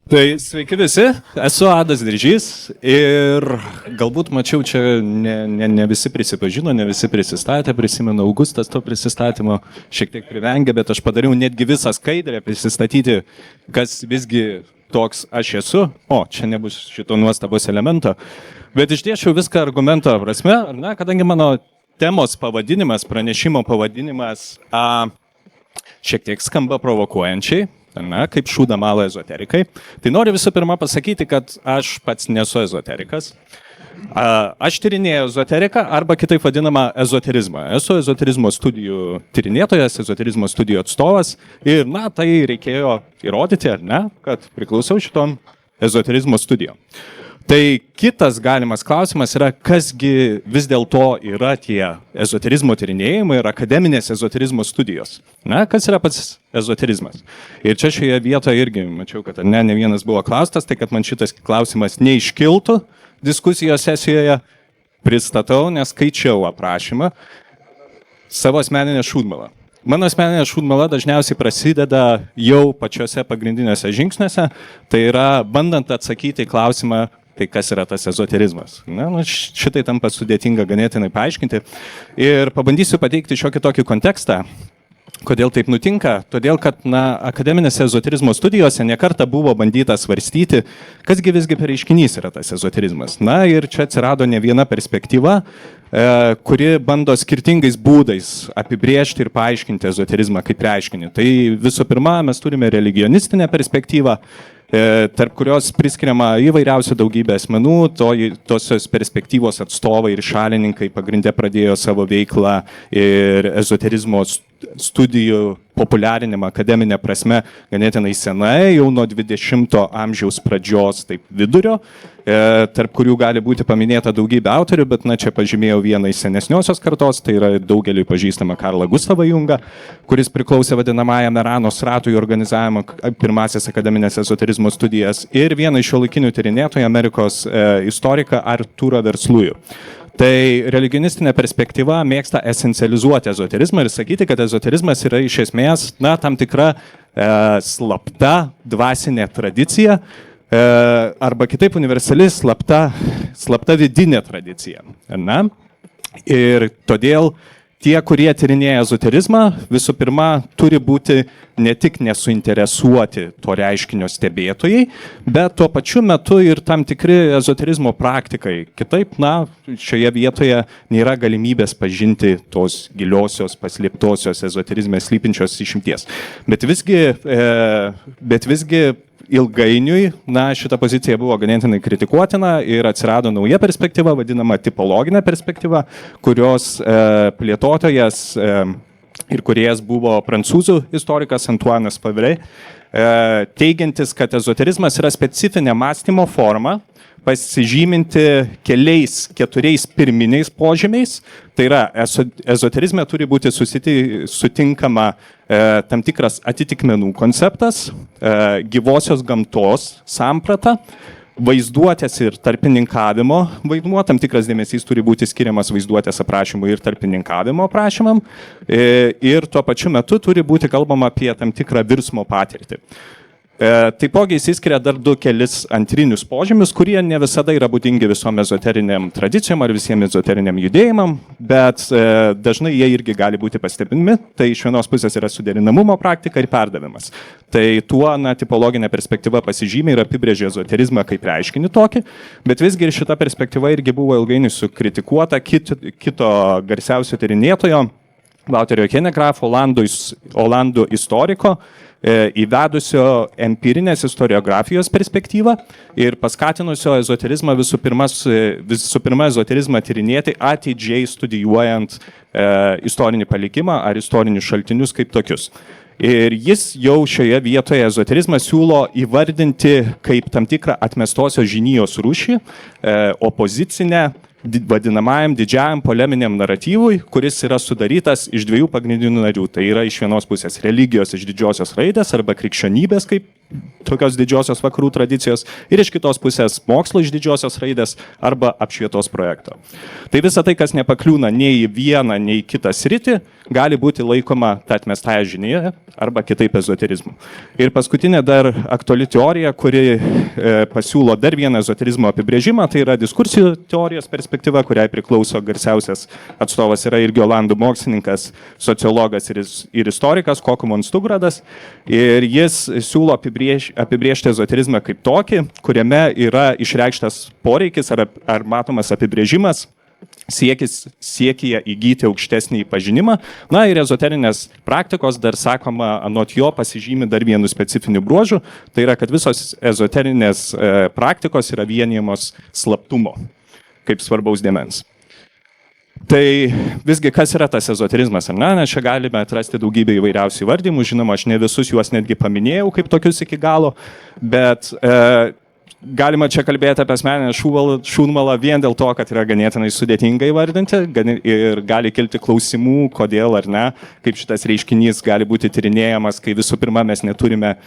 Tai sveiki visi, esu Adas Diržys ir galbūt mačiau čia ne visi prisipažino, ne visi prisistatė, prisimenu Augustas to prisistatymo šiek tiek privengė, bet aš padariau netgi visą skaidrę prisistatyti, kas visgi toks aš esu. O, čia nebus šito nuostabos elemento, bet išdėšiau viską argumento prasme, ar ne, kadangi mano temos pavadinimas, pranešimo pavadinimas šiek tiek skamba provokuojančiai. Na, kaip šūdą malo ezoterikai. Tai noriu visų pirma pasakyti, kad aš pats nesu ezoterikas. Aš tyrinėjau ezoteriką arba kitaip vadinamą ezoterizmą. Esu ezoterizmo studijų tyrinėtojas, ezoterizmo studijų atstovas ir, na, tai reikėjo įrodyti, ar ne, kad priklausau šitom ezoterizmo studijom. Tai kitas galimas klausimas yra, kasgi vis dėlto yra tie ezoterizmo tyrinėjimai ir akademinės ezoterizmo studijos. Na, kas yra pats ezoterizmas? Ir čia šioje vietoje irgi mačiau, kad ne vienas buvo klaustas, tai kad man šitas klausimas neiškiltų diskusijos sesijoje, pristatau, nes skaičiau aprašymą savo asmeninę šūdmalą. Mano asmeninė šūdmala dažniausiai prasideda jau pačiose pagrindinėse žingsniuose, tai yra bandant atsakyti į klausimą, tai kas yra tas ezoterizmas. Na, šitai tampa sudėtinga ganėtinai paaiškinti ir pabandysiu pateikti šiokį tokį kontekstą. Kodėl taip nutinka? Todėl, kad akademinėse ezoterizmo studijose nekartą buvo bandyta svarstyti, kasgi visgi per reiškinys yra tas ezoterizmas. Na ir čia atsirado ne viena perspektyva, kuri bando skirtingais būdais apibrėžti ir paaiškinti ezoterizmą kaip reiškinį. Tai visų pirma, mes turime religionistinę perspektyvą, tarp kurios priskiriama įvairiausių daugybė asmenų, tosios perspektyvos atstovai ir šalininkai pagrinde pradėjo savo veiklą ir ezoterizmo studijų populiarinimą akademinę prasme ganėtinai senai, jau nuo 20 amžiaus pradžios, taip vidurio, tarp kurių gali būti paminėta daugybė autorių, bet čia pažymėjau vieną iš senesniosios kartos, tai yra daugeliui pažįstama Karlą Gustavą Jungą, kuris priklausė vadinamajam Eranos ratui organizavimo pirmasis akademinės ezoterizmo studijas ir vieną iš šiuolaikinių tyrinėtojų Amerikos istoriką Arturą Verslujų. Tai religionistinė perspektyva mėgsta esencializuoti ezoterizmą ir sakyti, kad ezoterizmas yra iš esmės tam tikra slapta dvasinė tradicija arba kitaip universali slapta vidinė tradicija. Na? Ir todėl tie, kurie tyrinėja ezoterizmą, visų pirma, turi būti ne tik nesuinteresuoti to reiškinio stebėtojai, bet tuo pačiu metu ir tam tikri ezoterizmo praktikai. Kitaip, šioje vietoje nėra galimybės pažinti tos giliosios, paslėptosios ezoterizme slypinčios išimties. Bet visgi ilgainiui, šita pozicija buvo ganėtinai kritikuotina ir atsirado nauja perspektyva, vadinama tipologinė perspektyva, kurios plėtotojas ir kūrėjas buvo prancūzų istorikas Antoinas Faivre, teigiantis, kad ezoterizmas yra specifinė mąstymo forma, pasižyminti keturiais pirminiais požymiais. Tai yra, ezoterizme turi būti sutinkama tam tikras atitikmenų konceptas, gyvosios gamtos samprata, vaizduotės ir tarpininkavimo vaidmuo, tam tikras dėmesys turi būti skiriamas vaizduotės aprašymui ir tarpininkavimo aprašymam ir tuo pačiu metu turi būti kalbama apie tam tikrą virsmo patirtį. Taipogi įsiskiria dar kelis antrinius požymius, kurie ne visada yra būdingi visom ezoteriniam tradicijom ar visiems ezoteriniam judėjimam, bet dažnai jie irgi gali būti pastebimi. Tai iš vienos pusės yra suderinamumo praktika ir perdavimas. Tai tuo tipologinė perspektyva pasižymė ir apibrėžė ezoterizmą kaip reiškinį tokį, bet visgi ir šita perspektyva irgi buvo ilgainiui sukritikuota kito garsiausio tyrinėtojo, Walterio Hanegraaфo, olandų istoriko, įvedusio empirinės istoriografijos perspektyvą ir paskatinusio ezoterizmą visų pirma ezoterizmą tyrinėti atidžiai studijuojant istorinį palikimą ar istorinius šaltinius kaip tokius. Ir jis jau šioje vietoje ezoterizmą siūlo įvardinti kaip tam tikrą atmestosios žinijos rūšį, opozicinę vadinamajam didžiajam poleminiam naratyvui, kuris yra sudarytas iš dviejų pagrindinių narių. Tai yra iš vienos pusės religijos iš didžiosios raidės arba krikščionybės kaip tokios didžiosios vakarų tradicijos ir iš kitos pusės mokslo iš didžiosios raidės arba apšvietos projekto. Tai visa tai, kas nepakliūna nei į vieną, nei į kitą sritį, gali būti laikoma ta atmestąja žinia arba kitaip ezoterizmu. Ir paskutinė dar aktuali teorija, kuri pasiūlo dar vieną ezoterizmo apibrėžimą, tai yra diskursijų teorijos perspektyva, kuriai priklauso garsiausias atstovas yra irgi olandų mokslininkas, sociologas ir istorikas Koko von Stugradas. Ir jis siūlo apibrėžti ezoterizmą kaip tokį, kuriame yra išreikštas poreikis ar matomas apibrėžimas, siekia įgyti aukštesnį pažinimą. Na ir ezoterinės praktikos, dar sakoma, anot jo pasižymi dar vienu specifiniu bruožu, tai yra, kad visos ezoterinės praktikos yra vienijamos slaptumo, kaip svarbaus dėmens. Tai visgi, kas yra tas ezoterizmas, ar ne? Nes čia galime atrasti daugybę įvairiausių įvardymų, žinoma, aš ne visus juos netgi paminėjau kaip tokius iki galo, bet galima čia kalbėti apie asmeninę šūdmalą vien dėl to, kad yra ganėtinai sudėtinga įvardinti ir gali kilti klausimų, kodėl ar ne, kaip šitas reiškinys gali būti tyrinėjamas, kai visų pirma mes neturime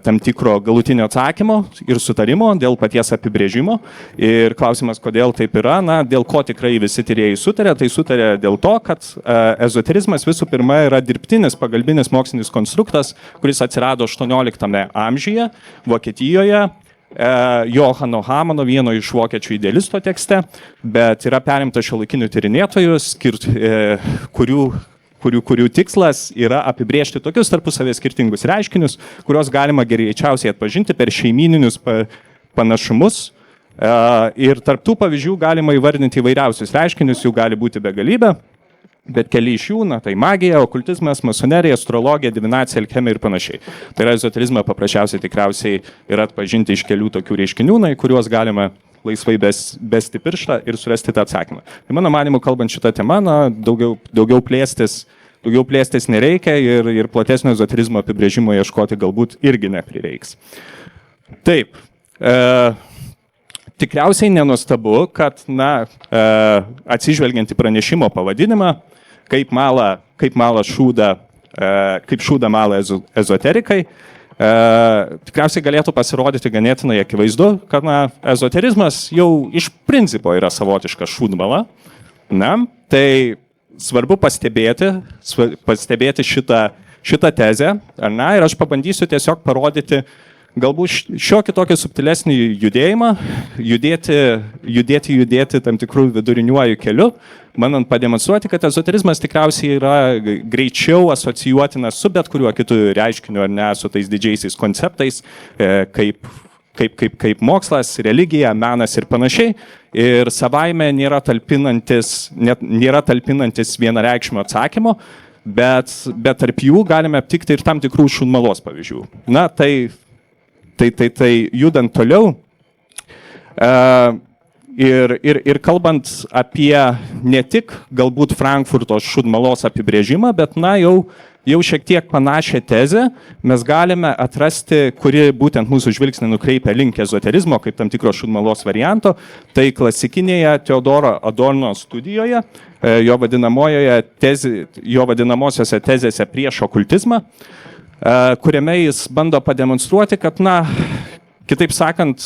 tam tikro galutinio atsakymo ir sutarimo dėl paties apibrėžimo. Ir klausimas, kodėl taip yra, dėl ko tikrai visi tyrėjai sutarė, tai sutarė dėl to, kad ezoterizmas visų pirma yra dirbtinis pagalbinis mokslinis konstruktas, kuris atsirado 18 amžiuje Vokietijoje, Johano Hamano, vieno iš vokiečių idealisto tekste, bet yra perimta šiuolaikinių tyrinėtojų, kurių tikslas yra apibrėžti tokius tarpusavės skirtingus reiškinius, kuriuos galima greičiausiai atpažinti per šeimyninius panašumus. Ir tarp tų pavyzdžių galima įvardinti įvairiausius reiškinius, jų gali būti begalybė. Bet keli iš jų, tai magija, okultizmas, masonerija, astrologija, divinacija, alchemija ir panašiai. Tai yra ezoterizmą paprasčiausiai tikriausiai yra atpažinti iš kelių tokių reiškinių, į kuriuos galima laisvai besti pirštą ir surasti tą atsakymą. Tai mano manimu, kalbant šitą temą, daugiau plėstis nereikia ir platesnio ezoterizmo apibrėžimo ieškoti galbūt irgi neprireiks. Taip. Tikriausiai nenuostabu, kad, atsižvelgiant į pranešimo pavadinimą, kaip šūdą mala ezoterikai, tikriausiai galėtų pasirodyti ganėtinai akivaizdu, kad ezoterizmas jau iš principo yra savotiška šūdmala. Tai svarbu pastebėti šitą tezę, ir aš pabandysiu tiesiog parodyti galbūt šiokį tokį subtilesnį judėjimą, judėti tam tikrų viduriniuoju keliu, manant pademonstruoti, kad ezoterizmas tikriausiai yra greičiau asocijuotinas su bet kuriuo kitu reiškiniu, ar ne, su tais didžiaisiais konceptais, kaip mokslas, religija, menas ir panašiai. Ir savaime nėra talpinantis vienareikšmio atsakymo, bet tarp jų galime aptikti ir tam tikrų šūdmalos pavyzdžių. Tai judant toliau ir kalbant apie ne tik galbūt Frankfurto šūdmalos apibrėžimą, bet jau šiek tiek panašią tezę mes galime atrasti, kuri būtent mūsų žvilgsnį nukreipia link ezoterizmo kaip tam tikro šūdmalos varianto. Tai klasikinėje Teodoro Adorno studijoje, jo vadinamosiose tezėse prieš okultizmą, kuriame jis bando pademonstruoti, kad, kitaip sakant,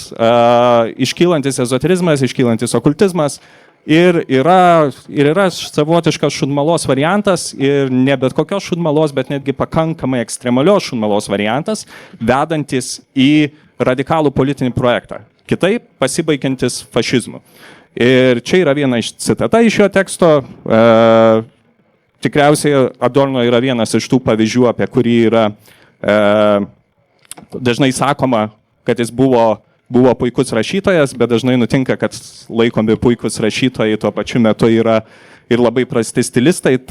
iškylantis ezoterizmas, iškylantis okultizmas ir yra savotiškas šūdmalos variantas ir ne bet kokios šūdmalos, bet netgi pakankamai ekstremalios šūdmalos variantas, vedantis į radikalų politinį projektą, kitaip pasibaigiantis fašizmu. Ir čia yra viena citata iš šio teksto. Tikriausiai Adorno yra vienas iš tų pavyzdžių, apie kurį yra dažnai sakoma, kad jis buvo puikus rašytojas, bet dažnai nutinka, kad laikomi puikus rašytojai tuo pačiu metu yra ir labai prasti stilistai,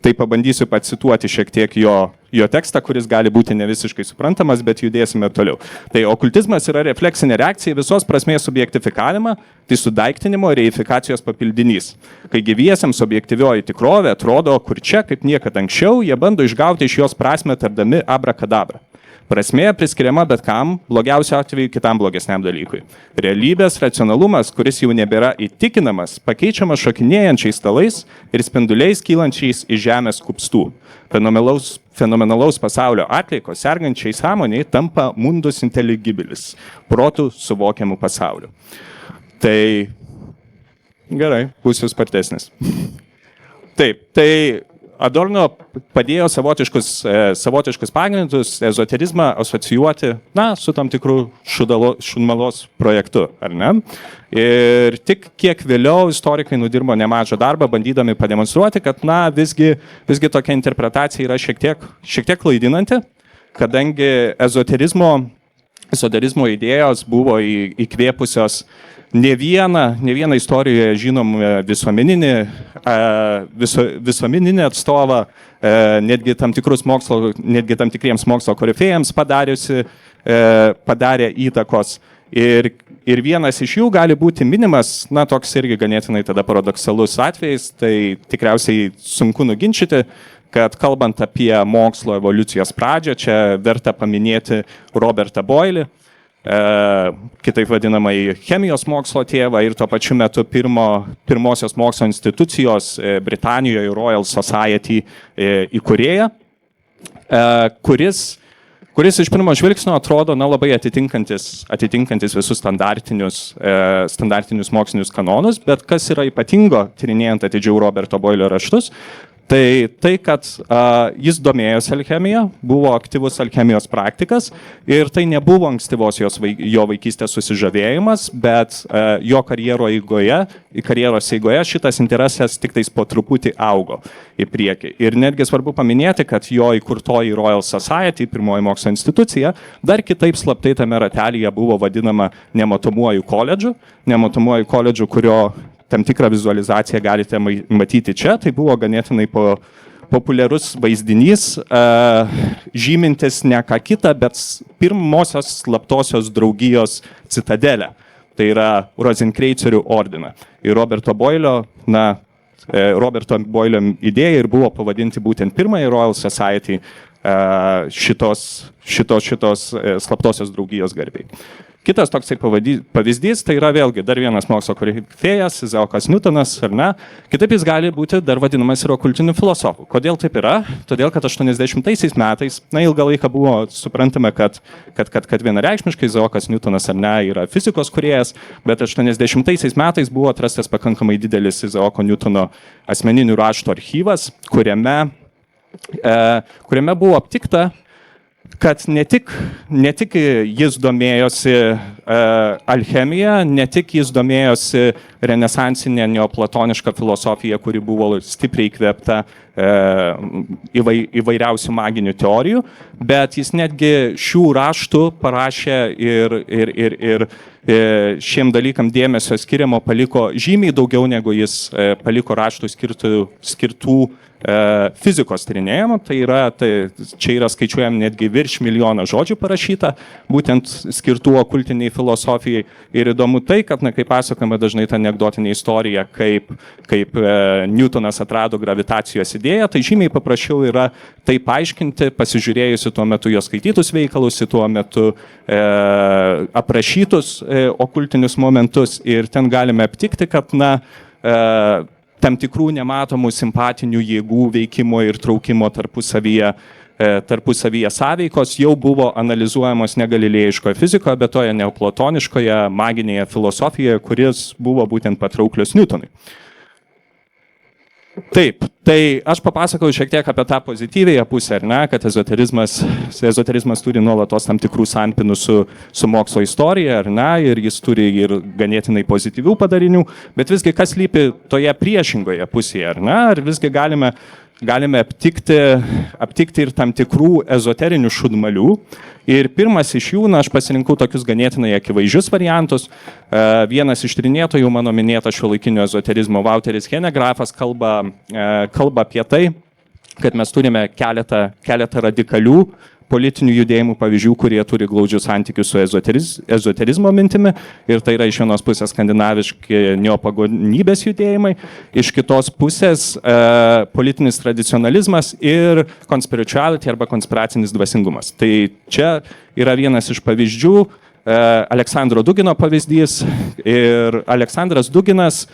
tai pabandysiu pacituoti šiek tiek jo tekstą, kuris gali būti ne visiškai suprantamas, bet judėsime toliau. Tai okultizmas yra refleksinė reakcija visos prasmės subjektifikavimą, tai sudaiktinimo ir reifikacijos papildinys. Kai gyviesiems objektyvioji tikrovė atrodo, kur čia, kaip niekad anksčiau, jie bando išgauti iš jos prasmę tardami abrakadabra. Prasmė priskiriama bet kam, blogiausio atveju kitam blogesniam dalykui. Realybės racionalumas, kuris jau nebėra įtikinamas, pakeičiamas šokinėjančiais stalais ir spinduliais kylančiais iš žemės kupstų. fenomenalaus pasaulio atliekos sergančiai sąmoniai tampa mundus intelligibilis, protų suvokiamų pasauliu. Tai gerai, būsiu spartesnis. Taip, tai Adorno padėjo savotiškus pagrindus ezoterizmą asocijuoti, su tam tikrų šunmalos projektu, ar ne? Ir tik kiek vėliau istorikai nudirbo nemažą darbą, bandydami pademonstruoti, kad, visgi tokia interpretacija yra šiek tiek klaidinanti, kadangi ezoterizmo idėjos buvo įkvėpusios ne vieną istorijoje žinomą visuomeninį atstovą, netgi tam tikriems mokslo korifėjams padarė įtakos. Ir vienas iš jų gali būti minimas, toks irgi ganėtinai tada paradoksalus atvejis, tai tikriausiai sunku nuginčyti, kad kalbant apie mokslo evoliucijos pradžią, čia verta paminėti Robertą Boilį, kitaip vadinamai chemijos mokslo tėvą ir tuo pačiu metu pirmosios mokslo institucijos Britanijoje Royal Society įkūrėją, kuris iš pirmo žvilgsnio atrodo labai atitinkantis visus standartinius mokslinius kanonus, bet kas yra ypatingo tyrinėjant atidžiau Roberto Boilio raštus, tai kad jis domėjosi alchemija, buvo aktyvus alchemijos praktikas ir tai nebuvo ankstyvos jo vaikystės susižavėjimas, bet jo karjeros eigoje šitas interesas tik tais po truputį augo į priekį. Ir netgi svarbu paminėti, kad jo įkurtoji Royal Society, pirmoji mokslo institucija, dar kitaip slaptai tame ratelyje buvo vadinama nematomuoju koledžu, kurio tam tikrą vizualizaciją galite matyti čia. Tai buvo ganėtinai populiarus vaizdinys, žymintis ne ką kitą, bet pirmosios slaptosios draugijos citadelę. Tai yra Rozenkreicerių ordiną. Ir Roberto Boilio idėja ir buvo pavadinti būtent pirmąjį Royal Society šitos slaptosios draugijos garbiai. Kitas toksai pavyzdys, tai yra vėlgi dar vienas mokslo korifėjas, Izaokas Niutonas, ar ne? Kitaip jis gali būti dar vadinamas ir okultiniu filosofu. Kodėl taip yra? Todėl, kad 80-aisiais metais, ilgą laiką buvo suprantama, kad vienareikšmiškai Izaokas Niutonas, ar ne, yra fizikos kūrėjas, bet 80-aisiais metais buvo atrastas pakankamai didelis Izaoko Niutono asmeninių raštų archyvas, kuriame buvo aptikta, kad ne tik jis domėjosi alchemija, ne tik jis domėjosi renesansinė neoplatoniška filosofija, kuri buvo stipriai įkvėpta įvairiausių maginių teorijų, bet jis netgi šių raštų parašė ir šiem dalykam dėmesio skiriamo paliko žymiai daugiau, negu jis paliko raštų skirtų fizikos tyrinėjimo. Čia yra skaičiuojami netgi virš 1 milijoną žodžių parašyta, būtent skirtų okultiniai filosofijai. Ir įdomu tai, kad, kaip pasakojama dažnai ta anekdotinė istorija, kaip Newtonas atrado gravitacijos idėją, tai žymiai paprasčiau yra tai paaiškinti, pasižiūrėjusi tuo metu jo skaitytus veikalus, tuo metu aprašytus okultinius momentus, ir ten galime aptikti, kad tam tikrų nematomų simpatinių jėgų veikimo ir traukimo tarpusavyje sąveikos jau buvo analizuojamos ne galilėjiškoje fizikoje, bet toje neoplatoniškoje maginėje filosofijoje, kuris buvo būtent patrauklios Newtonui. Taip, tai aš papasakau šiek tiek apie tą pozityvėją pusę, ar ne, kad ezoterizmas turi nuolatos tam tikrų sampinų su mokslo istorija, ar ne, ir jis turi ir ganėtinai pozityvių padarinių, bet visgi kas lypi toje priešingoje pusėje, ar ne, ar visgi galime aptikti ir tam tikrų ezoterinių šūdmalių. Ir pirmas iš jų, aš pasirinkau tokius ganėtinai akivaizdžius variantus. Vienas iš tyrinėtojų, mano minėtas šiuolaikinio ezoterizmo Wouteris Henegrafas, kalba apie tai, kad mes turime keletą radikalių politinių judėjimų pavyzdžių, kurie turi glaudžius santykius su ezoterizmo mintimi, ir tai yra iš vienos pusės skandinaviški neopagonybės judėjimai, iš kitos pusės politinis tradicionalizmas ir conspirituality arba konspiracinis dvasingumas. Tai čia yra vienas iš pavyzdžių, Aleksandro Dugino pavyzdys, ir Aleksandras Duginas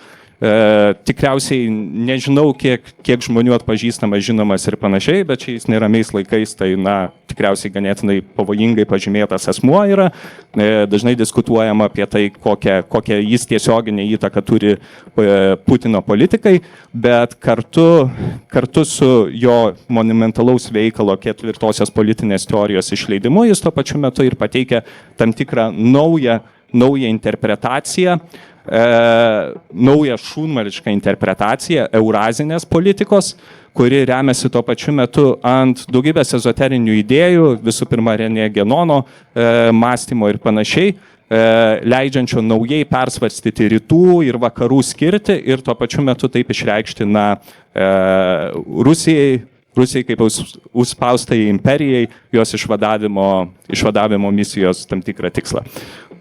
Tikriausiai nežinau, kiek žmonių atpažįstamas, žinomas ir panašiai, bet šiais neramiais laikais tai, tikriausiai ganėtinai pavojingai pažymėtas asmuo yra. Dažnai diskutuojama apie tai, kokią jis tiesioginę įtaką turi Putino politikai, bet kartu su jo monumentalaus veikalo ketvirtosios politinės teorijos išleidimu jis tuo pačiu metu ir pateikia tam tikrą naują interpretaciją, naują šūnmarišką interpretaciją eurazinės politikos, kuri remiasi tuo pačiu metu ant daugybės ezoterinių idėjų, visų pirma René Genono mąstymo ir panašiai, leidžiančio naujai persvarstyti rytų ir vakarų skirti ir tuo pačiu metu taip išreikšti Rusijai kaip užspaustai imperijai, jos išvadavimo misijos tam tikrą tikslą.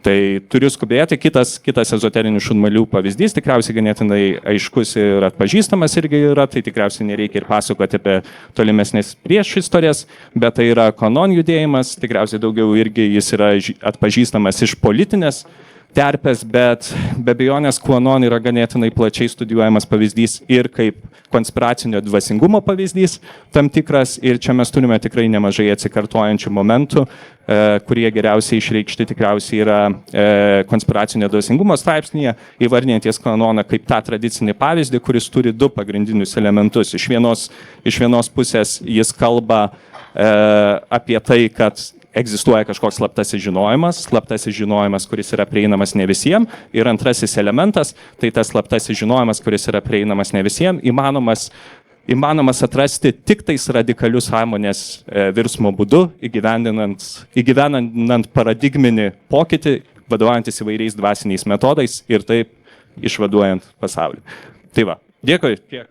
Tai turiu skubėti. Kitas ezoterinių šunmalių pavyzdys, tikriausiai ganėtinai aiškus ir atpažįstamas irgi yra, tai tikriausiai nereikia ir pasakoti apie tolimesnės priešistorijas, bet tai yra QAnon judėjimas, tikriausiai daugiau irgi jis yra atpažįstamas iš politinės terpės, bet be abejonės QAnon yra ganėtinai plačiai studijuojamas pavyzdys ir kaip konspiracinio dvasingumo pavyzdys tam tikras, ir čia mes turime tikrai nemažai atsikartojančių momentų, kurie geriausiai išreikšti tikriausiai yra konspiracinio dvasingumo straipsnyje, įvardinantis QAnoną kaip tą tradicinį pavyzdį, kuris turi du pagrindinius elementus. Iš vienos pusės jis kalba apie tai, kad egzistuoja kažkoks slaptasis žinojimas, kuris yra prieinamas ne visiems. Ir antrasis elementas, tai tas slaptasis žinojimas, kuris yra prieinamas ne visiems, įmanomas atrasti tik tais radikalius sąmonės virsmo būdu, įgyvendinant paradigminį pokytį, vadovaujantis įvairiais dvasiniais metodais ir taip išvaduojant pasaulį. Tai va, dėkui. Tiek.